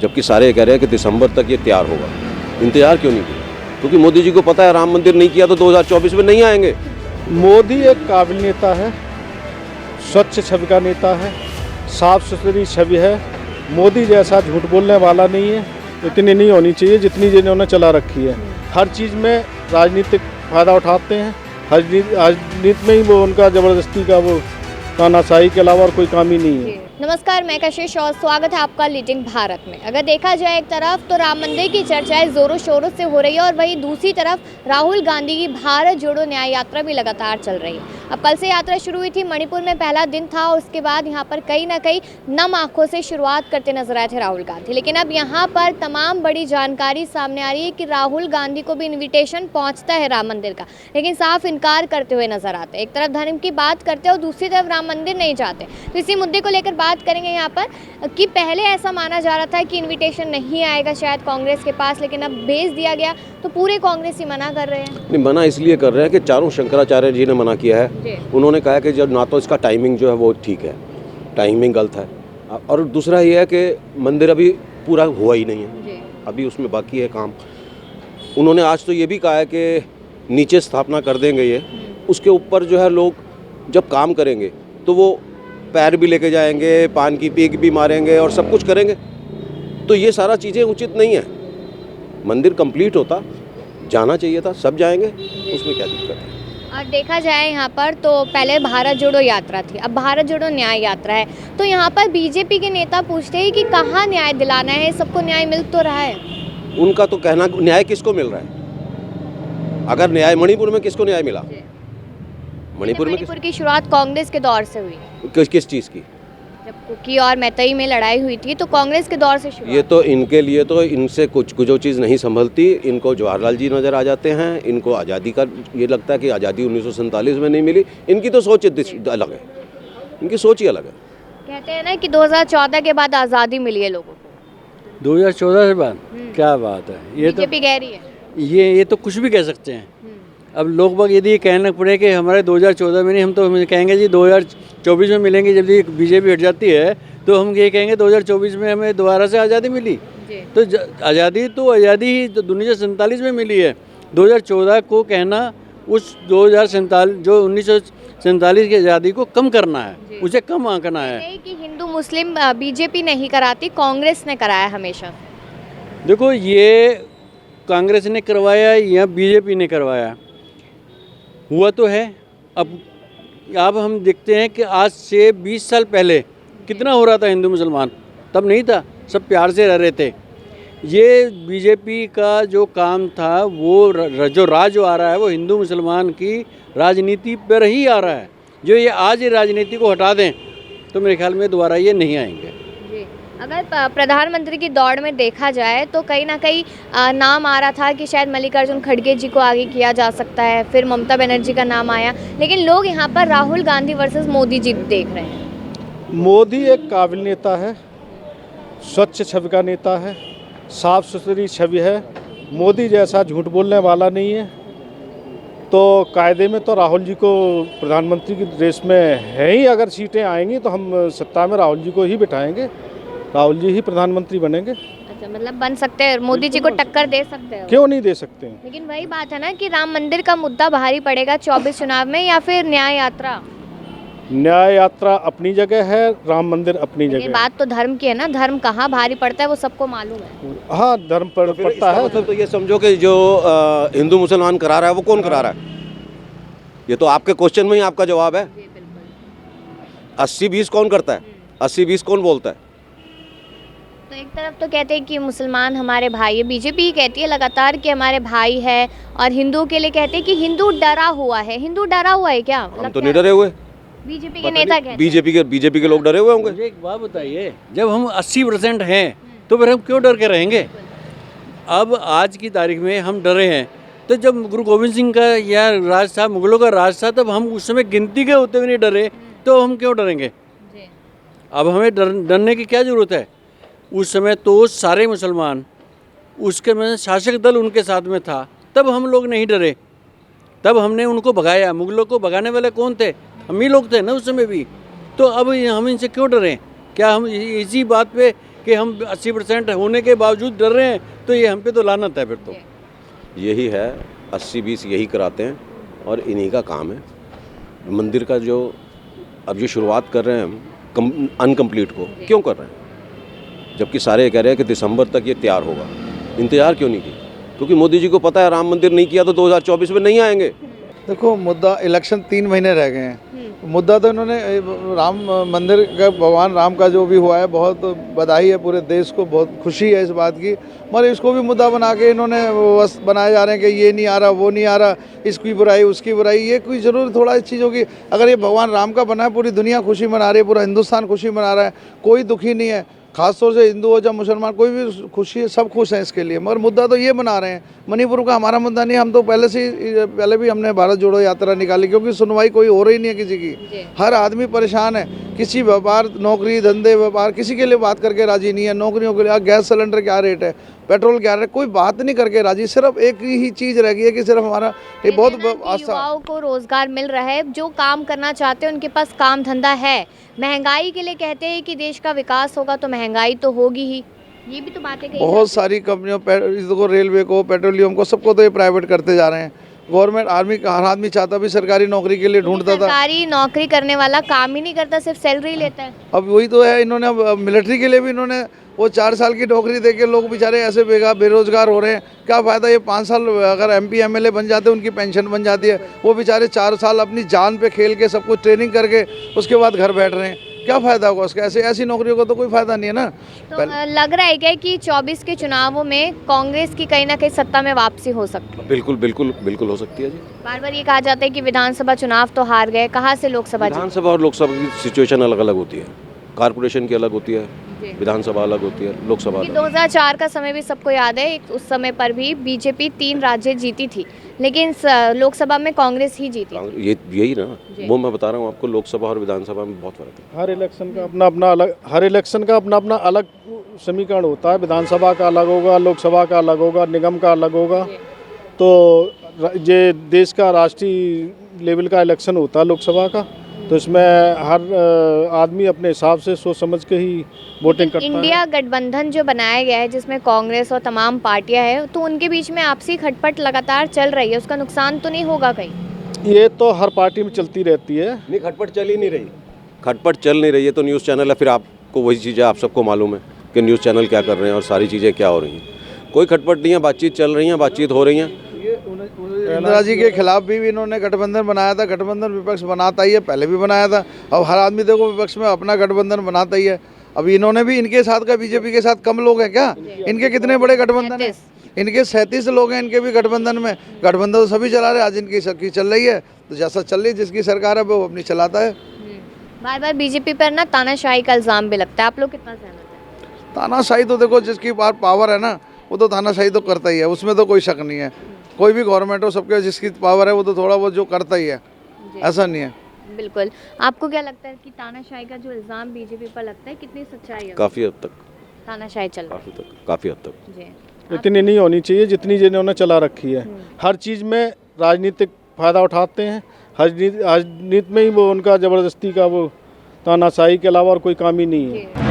जबकि सारे कह रहे हैं कि दिसंबर तक ये तैयार होगा। इंतजार क्यों नहीं किया? क्योंकि मोदी जी को पता है राम मंदिर नहीं किया तो 2024 में नहीं आएंगे। मोदी एक काबिल नेता है, स्वच्छ छवि का नेता है, साफ सुथरी छवि है। मोदी जैसा झूठ बोलने वाला नहीं है। इतनी नहीं होनी चाहिए जितनी जिन्होंने चला रखी है। हर चीज़ में राजनीतिक फ़ायदा उठाते हैं। हर राजनीति में ही वो उनका ज़बरदस्ती का वो तानाशाही के अलावा और कोई काम ही नहीं है। नमस्कार, मैं कशिश और स्वागत है आपका लीडिंग भारत में। अगर देखा जाए एक तरफ तो राम मंदिर की चर्चाएं जोरों शोरों से हो रही है और वहीं दूसरी तरफ राहुल गांधी की भारत जोड़ो न्याय यात्रा भी लगातार चल रही है। अब कल से यात्रा शुरू हुई थी, मणिपुर में पहला दिन था और उसके बाद यहाँ पर कहीं ना कहीं नम आंखों से शुरुआत करते नजर आए थे राहुल गांधी। लेकिन अब यहाँ पर तमाम बड़ी जानकारी सामने आ रही है कि राहुल गांधी को भी इन्विटेशन पहुँचता है राम मंदिर का, लेकिन साफ इनकार करते हुए नजर आते हैं। एक तरफ धर्म की बात करते हैं और दूसरी तरफ राम मंदिर नहीं जाते। तो इसी मुद्दे को लेकर बात करेंगे यहाँ पर कि पहले ऐसा माना जा रहा था कि इनविटेशन नहीं आएगा शायद कांग्रेस के पास, लेकिन अब भेज दिया गया तो पूरे कांग्रेस ही मना कर रहे हैं। नहीं, मना इसलिए कर रहे हैं कि चारों शंकराचार्य जी ने मना किया है। उन्होंने कहा कि जब ना तो इसका टाइमिंग जो है वो ठीक है, टाइमिंग गलत है, और दूसरा ये है कि मंदिर अभी पूरा हुआ ही नहीं है, अभी उसमें बाकी है काम। उन्होंने आज तो ये भी कहा है कि नीचे स्थापना कर देंगे ये, उसके ऊपर जो है लोग जब काम करेंगे तो वो पैर भी लेके जाएंगे, पान की पीक भी मारेंगे और सब कुछ करेंगे। तो ये सारा चीज़ें उचित नहीं है। मंदिर कंप्लीट होता, जाना चाहिए था, सब जाएंगे, उसमें क्या दिक्कत है। और देखा जाए यहाँ पर तो पहले भारत जोड़ो यात्रा थी, अब भारत जोड़ो न्याय यात्रा है। तो यहाँ पर बीजेपी के नेता पूछते हैं कि कहाँ न्याय दिलाना है, सबको न्याय मिल तो रहा है। उनका तो कहना, न्याय किसको मिल रहा है? अगर न्याय मणिपुर में किसको न्याय मिला? मणिपुर की शुरुआत कांग्रेस के दौर से हुई। किस चीज़ की? जब कुकी और मैतई में लड़ाई हुई थी तो कांग्रेस के दौर से शुरू। ये तो इनके लिए तो इनसे कुछ जो चीज़ नहीं संभलती, इनको जवाहरलाल जी नज़र आ जाते हैं। इनको आज़ादी का ये लगता है कि आज़ादी 1947 में नहीं मिली। इनकी तो सोच अलग है, इनकी सोच ही अलग है। कहते हैं ना कि 2014 के बाद आज़ादी मिली है लोगों को। 2014 के बाद क्या बात है? ये तो बीजेपी कह रही है। ये तो कुछ भी कह सकते हैं। अब लोग बाग यदि ये कहना पड़े कि हमारे 2014 में नहीं, हम तो कहेंगे जी 2024 में मिलेंगे। जब ये बीजेपी हट जाती है तो हम ये कहेंगे 2024 में हमें दोबारा से आज़ादी मिली। तो आज़ादी ही तो 1947 में मिली है। 2014 को कहना उस 1947 की आज़ादी को कम करना है, उसे कम आंकना है। कि हिंदू मुस्लिम बीजेपी नहीं कराती, कांग्रेस ने कराया हमेशा। देखो, ये कांग्रेस ने करवाया या बीजेपी ने करवाया, हुआ तो है। अब हम देखते हैं कि आज से 20 साल पहले कितना हो रहा था हिंदू मुसलमान, तब नहीं था, सब प्यार से रह रहे थे। ये बीजेपी का जो काम था वो जो राज आ रहा है वो हिंदू मुसलमान की राजनीति पर ही आ रहा है। जो ये आज ये राजनीति को हटा दें तो मेरे ख्याल में दोबारा ये नहीं आएंगे। अगर प्रधानमंत्री की दौड़ में देखा जाए तो कहीं ना कहीं नाम आ रहा था कि शायद मल्लिकार्जुन खड़गे जी को आगे किया जा सकता है, फिर ममता बनर्जी का नाम आया, लेकिन लोग यहाँ पर राहुल गांधी वर्सेस मोदी जी देख रहे हैं। मोदी एक काबिल नेता है, स्वच्छ छवि का नेता है, साफ सुथरी छवि है। मोदी जैसा झूठ बोलने वाला नहीं है। तो कायदे में तो राहुल जी को प्रधानमंत्री की रेस में है ही। अगर सीटें आएंगी तो हम सत्ता में राहुल जी को ही बिठाएंगे, राहुल जी ही प्रधानमंत्री बनेंगे। अच्छा, मतलब बन सकते हैं, मोदी जी को टक्कर दे सकते हैं? क्यों नहीं दे सकते हैं? लेकिन वही बात है ना कि राम मंदिर का मुद्दा भारी पड़ेगा 24 चुनाव में, या फिर न्याय यात्रा? न्याय यात्रा अपनी जगह है, राम मंदिर अपनी जगह है। बात तो धर्म की है ना, धर्म कहाँ भारी पड़ता है वो सबको मालूम है। हाँ, धर्म पड़ता है। मतलब तो ये समझो कि जो हिंदू मुसलमान करा रहा है वो कौन करा रहा है? ये तो आपके क्वेश्चन में ही आपका जवाब है। 80-20 कौन करता है? 80-20 कौन बोलता है? तो एक तरफ तो कहते हैं कि मुसलमान हमारे भाई है, बीजेपी कहती है लगातार कि हमारे भाई है, और हिंदुओं के लिए कहते हैं कि हिंदू डरा हुआ है। हिंदू डरा हुआ है क्या? हम तो नहीं डरे हुए। बीजेपी के नेता कहते हैं। बीजेपी के लोग डरे हुए होंगे। मुझे एक बात बताइए, जब हम 80% हैं तो फिर हम क्यों डर के रहेंगे? अब आज की तारीख में हम डरे हैं, तो जब गुरु गोविंद सिंह का या राज था, मुगलों का राज था, तब हम उस समय गिनती के होते हुए नहीं डरे, तो हम क्यों डरेंगे? अब हमें डरने की क्या ज़रूरत है? उस समय तो सारे मुसलमान, उसके में शासक दल उनके साथ में था, तब हम लोग नहीं डरे, तब हमने उनको भगाया। मुगलों को भगाने वाले कौन थे? हम ही लोग थे ना उस समय भी। तो अब हम इनसे क्यों डरें? क्या हम इसी बात पे कि हम 80% होने के बावजूद डर रहे हैं, तो ये हम पे तो लानत है फिर तो। यही है 80-20 यही कराते हैं और इन्हीं का काम है। मंदिर का जो अब जो शुरुआत कर रहे हैं हम अनकम्प्लीट को क्यों कर रहे हैं, जबकि सारे कह रहे हैं कि दिसंबर तक ये तैयार होगा। इंतज़ार क्यों नहीं किया? क्योंकि मोदी जी को पता है राम मंदिर नहीं किया तो 2024 में नहीं आएंगे। देखो मुद्दा इलेक्शन 3 महीने रह गए हैं। मुद्दा तो इन्होंने राम मंदिर का, भगवान राम का जो भी हुआ है, बहुत बधाई है पूरे देश को, बहुत खुशी है इस बात की, मगर इसको भी मुद्दा बना के इन्होंने बस बनाए जा रहे हैं कि ये नहीं आ रहा, वो नहीं आ रहा, इसकी बुराई उसकी बुराई। ये कोई ज़रूर थोड़ा इस चीज़ों की, अगर ये भगवान राम का बना है, पूरी दुनिया खुशी मना रही है, पूरा हिंदुस्तान खुशी मना रहा है, कोई दुखी नहीं है। खासतौर से हिंदू हो या मुसलमान, कोई भी खुशी है, सब खुश हैं इसके लिए। मगर मुद्दा तो ये बना रहे हैं, मणिपुर का हमारा मुद्दा नहीं। हम तो पहले भी हमने भारत जोड़ो यात्रा निकाली, क्योंकि सुनवाई कोई हो रही नहीं है किसी की। हर आदमी परेशान है, किसी व्यापार, नौकरी, धंधे, व्यापार, किसी के लिए बात करके राजी नहीं है। नौकरियों के लिए गैस सिलेंडर क्या रेट है, पेट्रोल क्या रेट, कोई बात नहीं करके राजी। सिर्फ एक ही चीज़ रह गई है कि सिर्फ हमारा ये बहुत आस्था, युवाओं को रोजगार मिल रहा है, जो काम करना चाहते हैं उनके पास काम धंधा है। महंगाई के लिए कहते हैं कि देश का विकास होगा तो महंगाई तो होगी ही, ये भी तो बातें कही बहुत सारी कंपनियों, इसको रेलवे को, पेट्रोलियम को, सबको तो ये प्राइवेट करते जा रहे हैं। गवर्नमेंट आर्मी का हर आदमी चाहता भी सरकारी नौकरी के लिए ढूंढता था। सरकारी नौकरी करने वाला काम ही नहीं करता, सिर्फ सैलरी लेता है। अब वही तो है, इन्होंने अब मिलिट्री के लिए भी इन्होंने वो 4 साल की नौकरी देके लोग बेचारे ऐसे बेरोजगार हो रहे हैं। क्या फ़ायदा, ये 5 साल अगर MP MLA बन जाते हैं, उनकी पेंशन बन जाती है। वो बेचारे 4 साल अपनी जान पे खेल के सब कुछ ट्रेनिंग करके उसके बाद घर बैठ रहे हैं। क्या फ़ायदा होगा उसका? ऐसी नौकरियों का तो कोई फ़ायदा नहीं है ना। तो लग रहा है क्या कि 24 के चुनावों में कांग्रेस की कहीं ना कहीं सत्ता में वापसी हो सकती है? बिल्कुल बिल्कुल बिल्कुल हो सकती है जी। बार बार ये कहा जाता है कि विधानसभा चुनाव तो हार गए, कहाँ से लोकसभा जीते? विधानसभा और लोकसभा की सिचुएशन अलग अलग होती है। कारपोरेशन की अलग होती है, विधानसभा अलग होती है, लोकसभा अलग। 2004 का समय भी सबको याद है, उस समय पर भी बीजेपी 3 राज्य जीती थी, लेकिन लोकसभा में कांग्रेस ही जीती थी। ये यही ना, वो मैं बता रहा हूँ आपको, लोकसभा और विधानसभा में बहुत फर्क है। हर इलेक्शन का अपना अपना अलग समीकरण होता है। विधानसभा का अलग होगा, लोकसभा का अलग होगा, निगम का अलग होगा। तो ये देश का राष्ट्रीय लेवल का इलेक्शन होता है लोकसभा का, तो इसमें हर आदमी अपने हिसाब से सोच समझ के ही वोटिंग करता है। इंडिया गठबंधन जो बनाया गया है, जिसमें कांग्रेस और तमाम पार्टियां हैं, तो उनके बीच में आपसी खटपट लगातार चल रही है, उसका नुकसान तो नहीं होगा कहीं? ये तो हर पार्टी में चलती रहती है। नहीं, खटपट चल ही नहीं रही। खटपट चल नहीं रही है तो न्यूज़ चैनल है, फिर आपको वही चीज़ें आप सबको मालूम है कि न्यूज़ चैनल क्या कर रहे हैं और सारी चीज़ें क्या हो रही हैं। कोई खटपट नहीं है, बातचीत चल रही है, बातचीत हो रही है। इंदिरा जी के खिलाफ भी इन्होंने गठबंधन बनाया था। गठबंधन विपक्ष बनाता ही है, पहले भी बनाया था। अब हर आदमी देखो विपक्ष में अपना गठबंधन बनाता ही है। अब इन्होंने भी, इनके साथ का बीजेपी के साथ कम लोग हैं क्या? इनके कितने बड़े गठबंधन है? इनके 37 लोग हैं इनके भी गठबंधन में। गठबंधन तो सभी चला रहे, आज इनकी सरकार चल रही है, तो जैसा चल रही है जिसकी सरकार है वो अपनी चलाता है। बार बार बीजेपी पर ना तानाशाही का इल्जाम भी लगता है, आप लोग कितना सहमत हैं? तानाशाही तो देखो, जिसकी पास पावर है ना, वो तो तानाशाही तो करता ही है, उसमें तो कोई शक नहीं है। कोई भी गवर्नमेंट हो, सबके जिसकी पावर है वो तो थोड़ा बहुत जो करता ही है, ऐसा नहीं है। बिल्कुल। आपको क्या लगता है कि तानाशाही का जो इल्जाम बीजेपी पर लगता है, कितनी सच्चाई है? काफ़ी हद तक, तानाशाही चल रही है। काफ़ी हद तक। जी। इतनी नहीं होनी चाहिए जितनी जिन्होंने चला रखी है। हर चीज़ में राजनीतिक फ़ायदा उठाते हैं। राजनीति में ही वो उनका ज़बरदस्ती का वो तानाशाही के अलावा और कोई काम ही नहीं है।